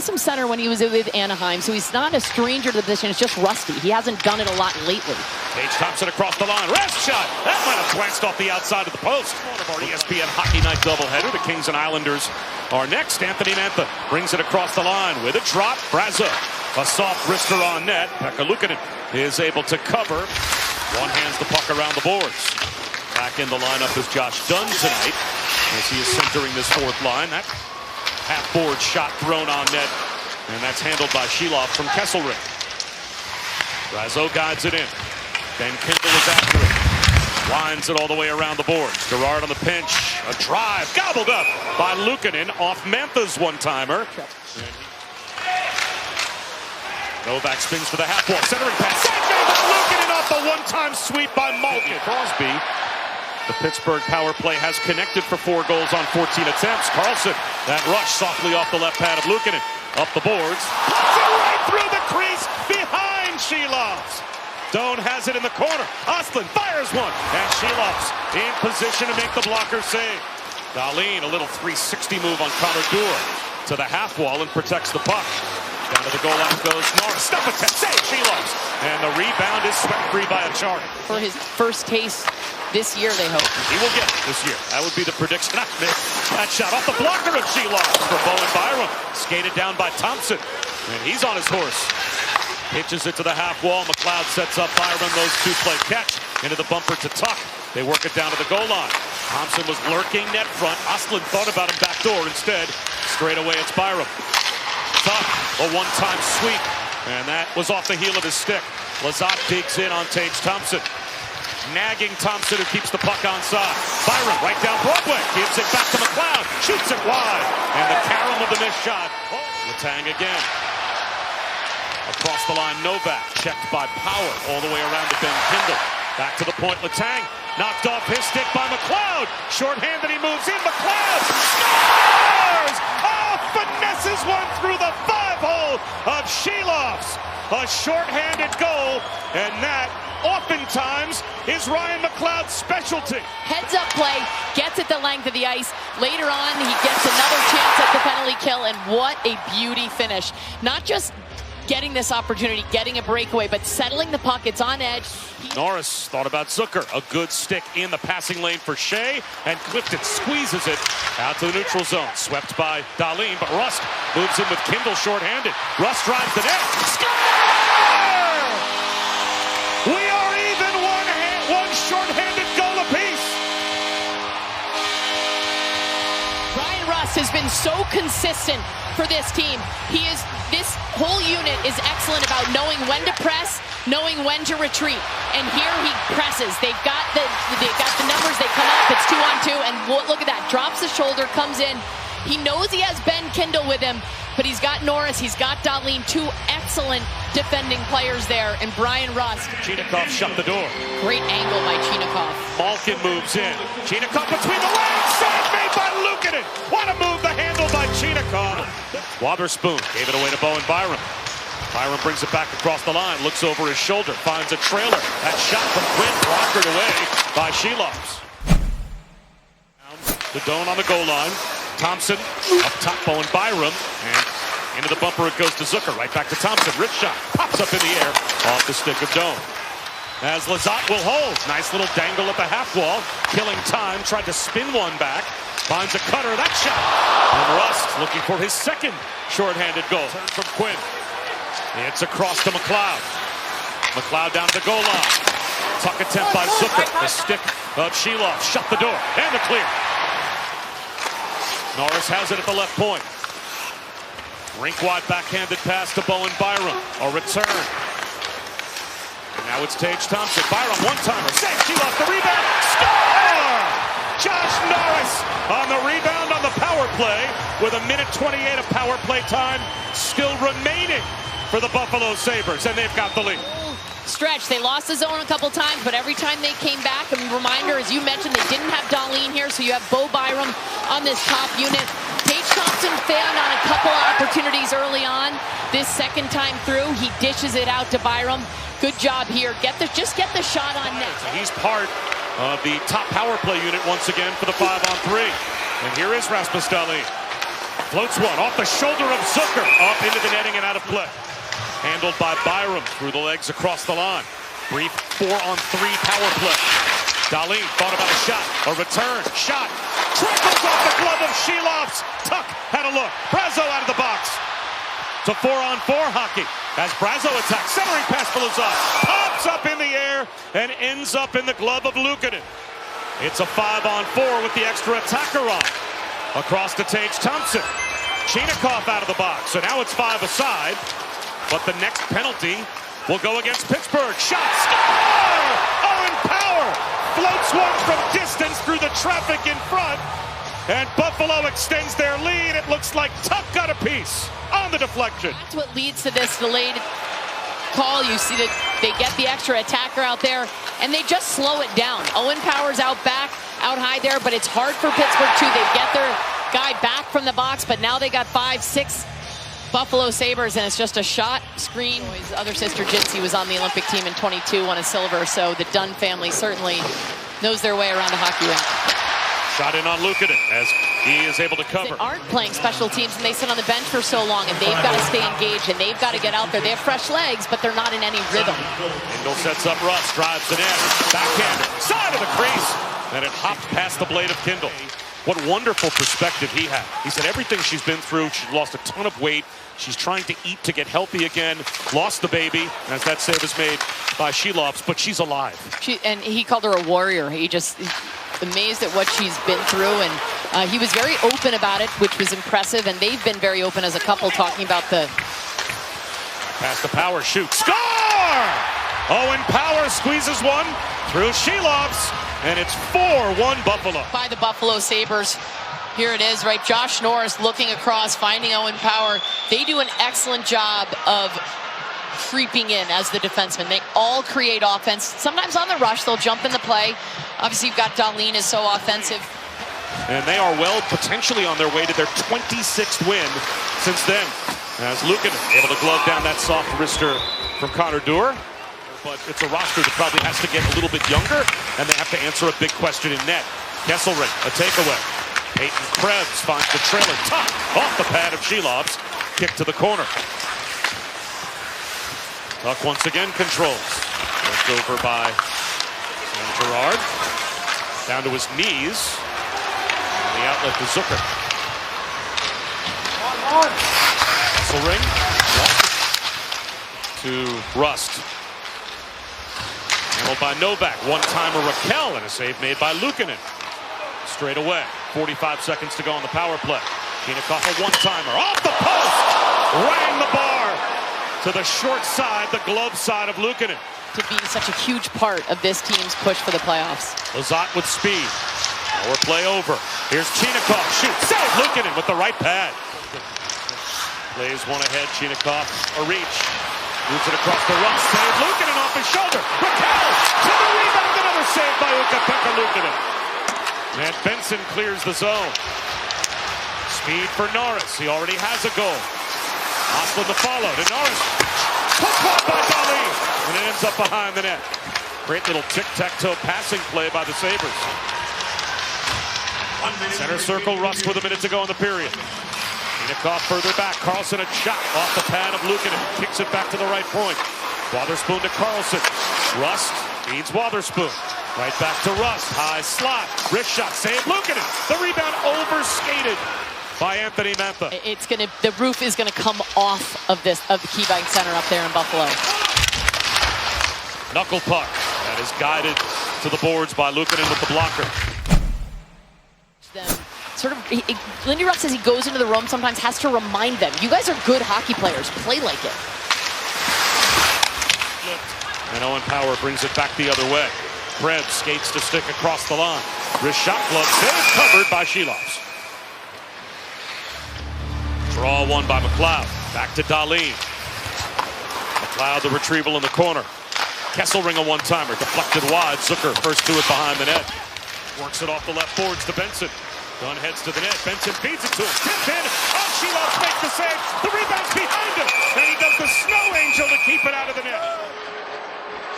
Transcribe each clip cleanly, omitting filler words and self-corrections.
some center when he was with Anaheim, so he's not a stranger to the position. It's just rusty. He hasn't done it a lot lately. Tage Thompson across the line. Wrist shot. That might have glanced off the outside of the post. One of our ESPN Hockey Night doubleheader. The Kings and Islanders are next. Anthony Mantha brings it across the line with a drop. Brazeau, a soft wrister on net. Pekka Luukkonen is able to cover. One hands the puck around the boards. Back in the lineup is Josh Dunn tonight as he is centering this fourth line. That half-board shot thrown on net, and that's handled by Sheloff from Kesselring. Brazeau guides it in. Ben Kindle is after it. Winds it all the way around the boards. Gerard on the pinch. A drive gobbled up by Luukkonen off Mantha's one-timer. Novak spins for the half-wall. Centering pass. Saved by Luukkonen off the one-time sweep by Malkin. Crosby. The Pittsburgh power play has connected for 4 goals on 14 attempts. Carlson, that rush softly off the left pad of Luukkonen. Up the boards. Puts it right through the crease behind Sheloffs. Doan has it in the corner. Ostlund fires one. And Sheloffs in position to make the blocker save. Dahlin, a little 360 move on Connor Dewar to the half wall and protects the puck. Down to the goal line goes Norris. Stop attempt. Save Sheloffs. And the rebound is swept free by Acciari. For his first taste this year, they hope. He will get it this year. That would be the prediction I make. That shot off the blocker of Sheloffs for Bowen Byram. Skated down by Thompson. And he's on his horse. Pitches it to the half wall. McLeod sets up Byram. Those two play catch into the bumper to Tuck. They work it down to the goal line. Thompson was lurking net front. Ostlund thought about him back door. Instead, straight away it's Byram. Tuck, a one-time sweep. And that was off the heel of his stick. Lizotte digs in on Tage Thompson. Nagging Thompson, who keeps the puck onside. Byram right down Broadway. Gives it back to McLeod. Shoots it wide. And the carom of the missed shot. Letang again. Across the line, Novak. Checked by Power all the way around to Ben Kindle. Back to the point, Letang. Knocked off his stick by McLeod. Short-handed, he moves in. McLeod scores! Oh, finesses one through the 5-hole of Sheloffs. A short-handed goal, and that oftentimes is Ryan McLeod's specialty. Heads-up play, gets it the length of the ice. Later on, he gets another chance at the penalty kill, and what a beauty finish. Not just getting this opportunity, getting a breakaway, but settling the puck. It's on edge. Norris thought about Zucker. A good stick in the passing lane for Shea, and Clifton squeezes it out to the neutral zone. Swept by Dahlin, but Rust moves in with Kindle short-handed. Rust drives the net. Score! We are even one short-handed goal apiece. Bryan Rust has been so consistent for this team. This whole unit is excellent about knowing when to press, knowing when to retreat. And here he presses. They've got the numbers. They come up. It's 2-on-2, and look at that. Drops the shoulder, comes in. He knows he has Ben Kindle with him, but he's got Norris. He's got Dahlin. 2 excellent defending players there, and Bryan Rust. Chinakhov shut the door. Great angle by Chinakhov. Malkin moves in. Chinakhov between the legs. Save made by Luukkonen. What a move, the handle by Chinakhov. Wotherspoon gave it away to Bowen Byram. Byram brings it back across the line, looks over his shoulder, finds a trailer. That shot from Quinn blockered away by Sheloffs. The Doan on the goal line. Thompson up top, Bowen Byram, and into the bumper it goes to Zucker. Right back to Thompson. Rich shot. Pops up in the air off the stick of Doan. As Lizotte will hold. Nice little dangle at the half wall. Killing time. Tried to spin one back. Finds a cutter. That shot. And Rust looking for his second shorthanded goal. Turn from Quinn. It's across to McLeod. McLeod down to the goal line. Tuck attempt by Zucker. The stick of Sheloff. Shut the door. And the clear. Norris has it at the left point. Rink-wide backhanded pass to Bowen Byram. A return. And now it's Tage Thompson. Byram one-timer. Save. Sheloff the rebound. Score! Josh Norris on the rebound on the power play with 1:28 of power play time still remaining for the Buffalo Sabres, and they've got the lead. Stretch. They lost the zone a couple times, but every time they came back, a reminder, as you mentioned, they didn't have Dahlin here, so you have Bo Byram on this top unit. Tage Thompson failed on a couple opportunities early on. This second time through, he dishes it out to Byram. Good job here. Just get the shot on net. He's part of the top power play unit once again for the 5-on-3. And here is Rasmus Dahlin. Floats one off the shoulder of Zucker. Up into the netting and out of play. Handled by Byram through the legs across the line. Brief 4-on-3 power play. Dahlin thought about a shot. A return. Shot. Trickles off the glove of Shilovs. Tuck had a look. Brazeau out of the box. To 4-on-4 hockey. As Brazeau attacks. Centering pass for Lizotte. Pops up in the air and ends up in the glove of Luukkonen. It's a 5-on-4 with the extra attacker on. Across to Tage Thompson. Chinakhov out of the box. So now it's 5 aside. But the next penalty will go against Pittsburgh. Shot. Score! Owen Power floats one from distance through the traffic in front. And Buffalo extends their lead. It looks like Tuck got a piece on the deflection. That's what leads to this delayed call. You see that they get the extra attacker out there, and they just slow it down. Owen Power's out back, out high there, but it's hard for Pittsburgh too. They get their guy back from the box, but now they got 5-6 Buffalo Sabres, and it's just a shot screen. His other sister, Jitsi, was on the Olympic team in 22, won a silver, so the Dunn family certainly knows their way around a hockey rink. Shot in on Luukkonen as he is able to cover. They aren't playing special teams, and they sit on the bench for so long, and they've got to stay engaged, and they've got to get out there. They have fresh legs, but they're not in any rhythm. Engel sets up Russ, drives the net, backhander, side of the crease, and it hopped past the blade of Kindle. What wonderful perspective he had. He said everything she's been through, she's lost a ton of weight. She's trying to eat to get healthy again. Lost the baby, as that save is made by Shilovs, but she's alive. And he called her a warrior. He's amazed at what she's been through, and he was very open about it, which was impressive, and they've been very open as a couple talking about the... Pass the Power, shoot, score! Owen Power squeezes one through Shilovs, and it's 4-1 Buffalo. By the Buffalo Sabres. Here it is, right? Josh Norris looking across, finding Owen Power. They do an excellent job of creeping in as the defenseman. They all create offense. Sometimes on the rush, they'll jump in the play. Obviously, you've got Dahlin is so offensive. And they are well potentially on their way to their 26th win since then. As Luukkonen able to glove down that soft wrister from Connor Dewar. But it's a roster that probably has to get a little bit younger, and they have to answer a big question in net. Kesselring, a takeaway. Peyton Krebs finds the trailer. Tuck off the pad of Shilovs. Kick to the corner. Tuck once again controls. Left over by Sam Girard. Down to his knees. And the outlet to Zucker. Kesselring. To Rust. Handled by Novak. One-timer Raquel and a save made by Luukkonen. Straight away. 45 seconds to go on the power play. Chinakhov a one-timer. Off the post! Rang the bar to the short side, the glove side of Luukkonen. To be such a huge part of this team's push for the playoffs. Lizotte with speed. Power play over. Here's Chinakhov. Shoot. Save Luukkonen with the right pad. Plays one ahead. Chinakhov a reach. Moves it across the Russ. Save Luukkonen off his shoulder. Raquel to the rebound. Another save by Ukko-Pekka Luukkonen. And Benson clears the zone. Speed for Norris. He already has a goal. Ostlund to follow. To Norris. Put one by Dahlin. And it ends up behind the net. Great little tic-tac-toe passing play by the Sabres. Center circle. Rust with a minute to go in the period. Chinakhov further back. Carlson a shot off the pad of Luukkonen. Kicks it back to the right point. Wotherspoon to Carlson. Rust feeds Wotherspoon. Right back to Rust. High slot. Wrist shot. Save Luukkonen. The rebound overskated by Anthony Mantha. The roof is gonna come off of the KeyBank Center up there in Buffalo. Knuckle puck. That is guided to the boards by Luukkonen with the blocker. Lindy Ruff says he goes into the room sometimes, has to remind them, you guys are good hockey players. Play like it. And Owen Power brings it back the other way. Krebs skates to stick across the line. Wrist shot glove save covered by Shilovs. Draw one by McLeod. Back to Dahlin. McLeod the retrieval in the corner. Kesselring a one-timer. Deflected wide. Zucker first to it behind the net. Works it off the left boards to Benson. Dunn heads to the net. Benson feeds it to him. Tipped in. Oh, Shilovs makes the save. The rebound's behind him. And he does the snow angel to keep it out of the net.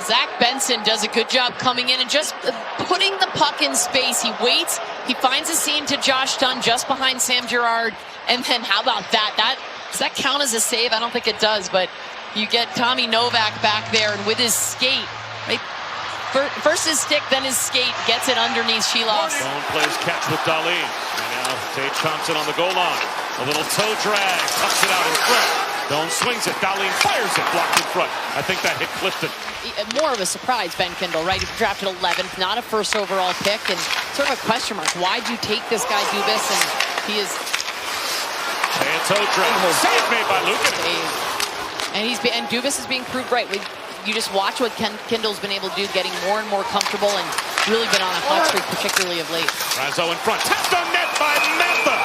Zach Benson does a good job coming in and just putting the puck in space. He waits, He finds a seam to Josh Dunn just behind Sam Girard. And then how about that? Does that count as a save? I don't think it does, but you get Tommy Novak back there, and with his skate, right? First his stick, then his skate, gets it underneath Sheeloff. Stone plays catch with Dahlin. And now Tage Thompson on the goal line. A little toe drag, tucks it out in front. Doan swings it, Dahlin fires it, blocked in front. I think that hit Clifton. More of a surprise, Ben Kindle, right? He drafted 11th, not a first overall pick, and sort of a question mark. Why'd you take this guy, Dubas? And he is... A toe drag. Save made by Luukkonen. And Dubas is being proved right. You just watch what Kindle's been able to do, getting more and more comfortable and really been on a hot streak, particularly of late. Brazeau in front, tapped on net by Mantha.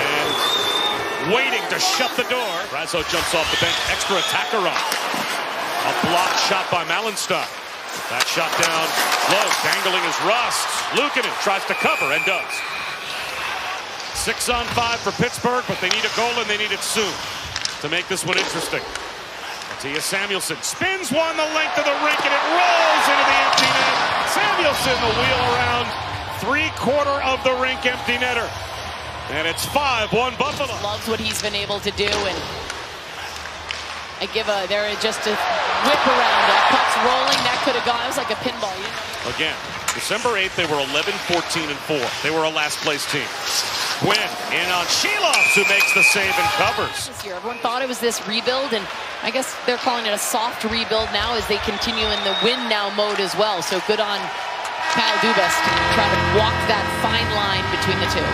And waiting to shut the door. Brazeau jumps off the bench, extra attacker run. A blocked shot by Mallenstein. That shot down low, dangling is Rust. Luukkonen tries to cover and does. 6-on-5 for Pittsburgh, but they need a goal and they need it soon to make this one interesting. Mattias Samuelsson spins one the length of the rink and it rolls into the empty net. Samuelsson the wheel around, three-quarter of the rink empty netter. And it's 5-1 Buffalo. Loves what he's been able to do, and I give there just a whip around. Puck's rolling, that could have gone. It was like a pinball. You know? Again, December 8th, they were 11-14-4. They were a last-place team. Quinn in on Sheeloff, who makes the save and covers. This year, everyone thought it was this rebuild, and I guess they're calling it a soft rebuild now as they continue in the win now mode as well. So good on Kyle Dubas to try to walk that fine line between the two.